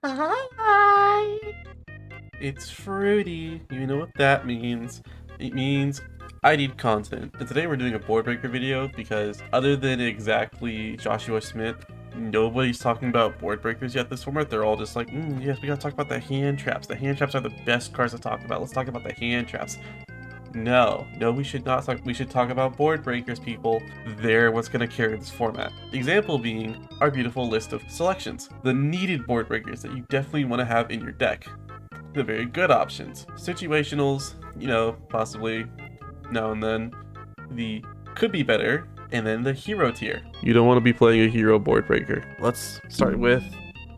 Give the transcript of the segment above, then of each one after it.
Hi! It's Fruity. You know what that means. It means I need content. And today we're doing a board breaker video because other than exactly Joshua Smith, nobody's talking about board breakers yet this format. They're all just like, yes, we gotta talk about the hand traps. The hand traps are the best cards to talk about. Let's talk about the hand traps. No, we should not talk. We should talk about board breakers, people. They're what's going to carry this format. Example being our beautiful list of selections. The needed board breakers that you definitely want to have in your deck. The very good options. Situationals, possibly now and then. The could be better, and then the hero tier. You don't want to be playing a hero board breaker. Let's start with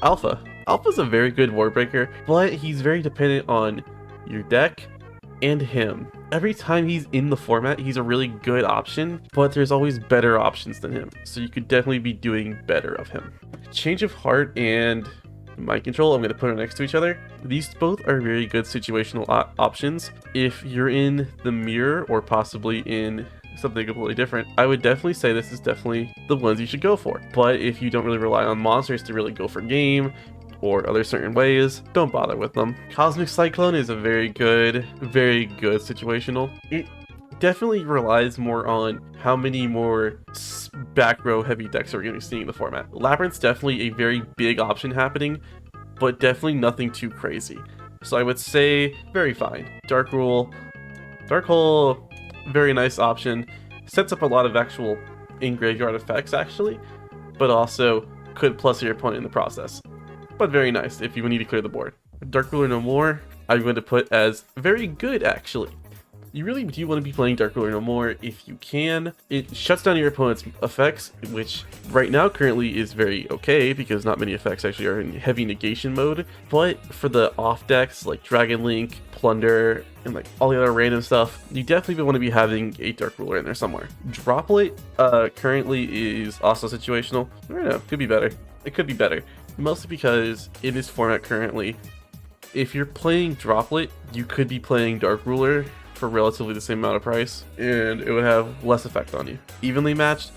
Alpha. Alpha's a very good board breaker, but he's very dependent on your deck and him. Every time he's in the format, he's a really good option, but there's always better options than him. So you could definitely be doing better of him. Change of Heart and Mind Control, I'm going to put them next to each other. These both are very good situational options. If you're in the mirror or possibly in something completely different, I would definitely say this is definitely the ones you should go for. But if you don't really rely on monsters to really go for game, or other certain ways, don't bother with them. Cosmic Cyclone is a very good situational. It definitely relies more on how many more back row heavy decks are going to be seeing in the format. Labyrinth's definitely a very big option happening, but definitely nothing too crazy. So I would say very fine. Dark Hole, very nice option. Sets up a lot of actual in-graveyard effects actually, but also could plus your opponent in the process. But very nice if you need to clear the board. Dark Ruler No More, I'm going to put as very good actually. You really do want to be playing Dark Ruler No More if you can. It shuts down your opponent's effects, which right now currently is very okay because not many effects actually are in heavy negation mode. But for the off decks like Dragon Link, Plunder, and like all the other random stuff, you definitely want to be having a Dark Ruler in there somewhere. Droplet currently is also situational. I don't know, could be better. It could be better. Mostly because in this format currently, if you're playing Droplet, you could be playing Dark Ruler for relatively the same amount of price, and it would have less effect on you. Evenly matched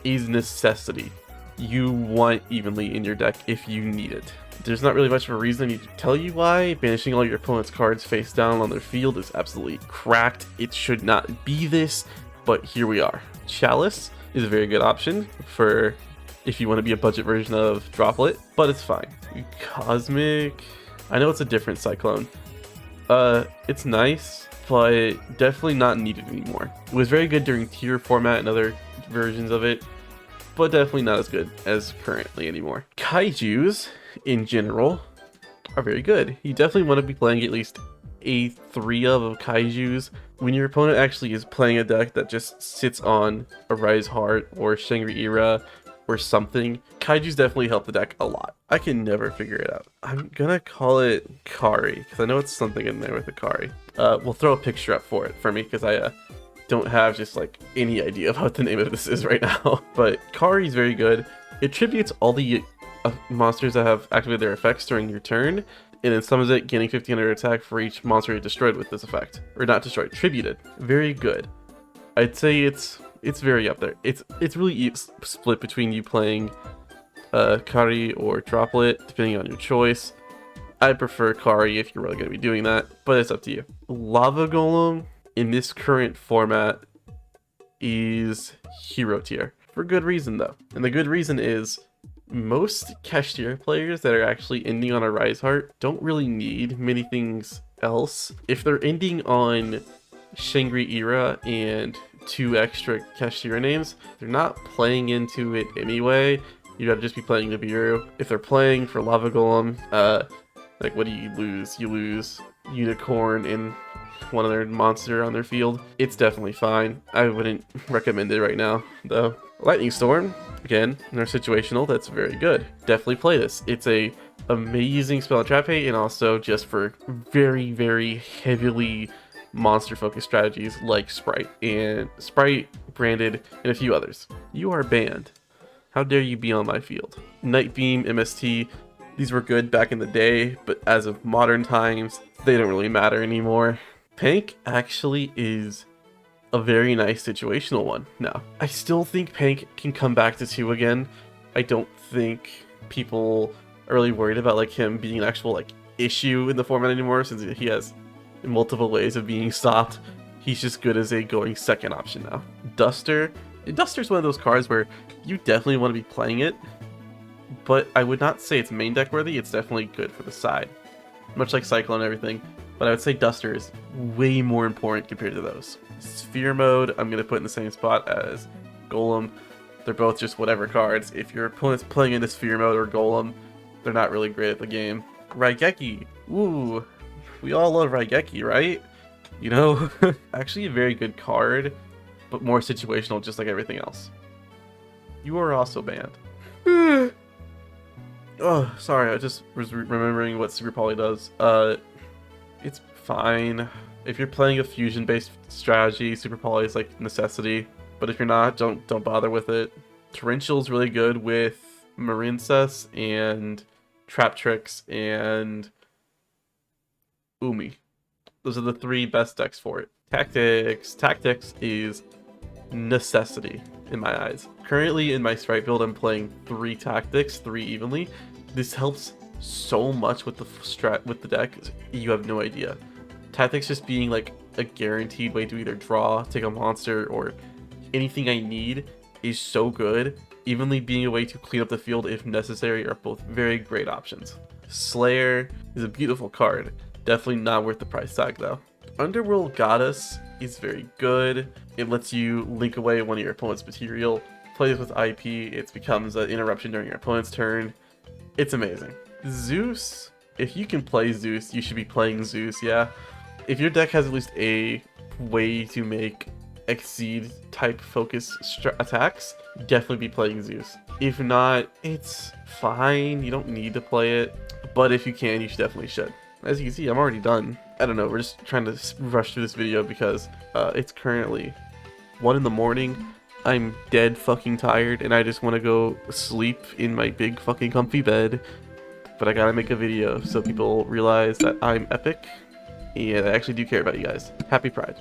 is necessity. You want evenly in your deck if you need it. There's not really much of a reason I need to tell you why. Banishing all your opponent's cards face down on their field is absolutely cracked. It should not be this, but here we are. Chalice is a very good option for if you want to be a budget version of Droplet, but it's fine. Cosmic, I know it's a different Cyclone. It's nice, but definitely not needed anymore. It was very good during tier format and other versions of it, but definitely not as good as currently anymore. Kaijus, in general, are very good. You definitely want to be playing at least a 3 of Kaijus when your opponent actually is playing a deck that just sits on a Rise Heart or Shangri-Ira or something. Kaijus definitely help the deck a lot. I can never figure it out. I'm gonna call it Kari, because I know it's something in there with the Kari. We'll throw a picture up for it for me, because I don't have just like any idea of what the name of this is right now. But Kari is very good. It tributes all the monsters that have activated their effects during your turn, and then summons it, gaining 1500 attack for each monster you destroyed with this effect. Or not destroyed, tributed. Very good. I'd say it's very up there. It's really split between you playing Kari or Droplet, depending on your choice. I prefer Kari if you're really going to be doing that, but it's up to you. Lava Golem in this current format is hero tier. For good reason though. And the good reason is most cashier players that are actually ending on a Rise Heart don't really need many things else. If they're ending on Shangri-Ira and 2 extra cashier names, they're not playing into it anyway. You gotta just be playing Nibiru. If they're playing for Lava Golem, like what do you lose? You lose Unicorn and one other monster on their field. It's definitely fine. I wouldn't recommend it right now, though. Lightning Storm, again, in our situational, that's very good. Definitely play this. It's a amazing spell and trap bait, and also just for very heavily monster focused strategies like Sprite, Branded, and a few others. You are banned. How dare you be on my field? Night Beam, MST, these were good back in the day, but as of modern times, they don't really matter anymore. Pank actually is a very nice situational one now. I still think Pank can come back to 2 again. I don't think people really worried about like him being an actual like issue in the format anymore, since he has multiple ways of being stopped. He's just good as a going second option now. Duster. Duster's one of those cards where you definitely want to be playing it, but I would not say it's main deck worthy. It's definitely good for the side, much like Cyclone and everything. But I would say Duster is way more important compared to those. Sphere Mode, I'm going to put in the same spot as Golem. They're both just whatever cards. If your opponent's playing into Sphere Mode or Golem, they're not really great at the game. Raigeki. Ooh, we all love Raigeki, right? You know? Actually a very good card, but more situational, just like everything else. You are also banned. Oh, sorry, I just was remembering what Super Poly does. It's fine. If you're playing a fusion-based strategy, Super Poly is like necessity. But if you're not, don't bother with it. Torrential's really good with Marincess and Trap Tricks and Umi. Those are the 3 best decks for it. Tactics. Tactics is necessity in my eyes. Currently in my Sprite build, I'm playing 3 Tactics, 3 evenly. This helps so much with the deck. You have no idea. Tactics just being like a guaranteed way to either draw, take a monster, or anything I need is so good. Evenly being a way to clean up the field if necessary are both very great options. Slayer is a beautiful card. Definitely not worth the price tag though. Underworld Goddess is very good. It lets you link away one of your opponent's material. Plays with IP, it becomes an interruption during your opponent's turn. It's amazing. Zeus, if you can play Zeus, you should be playing Zeus, yeah. If your deck has at least a way to make exceed type focus attacks, definitely be playing Zeus. If not, it's fine. You don't need to play it, but if you can, you definitely should. As you can see, I'm already done. I don't know, we're just trying to rush through this video because it's currently 1 in the morning. I'm dead fucking tired and I just want to go sleep in my big fucking comfy bed, but I gotta make a video so people realize that I'm epic and I actually do care about you guys. Happy Pride.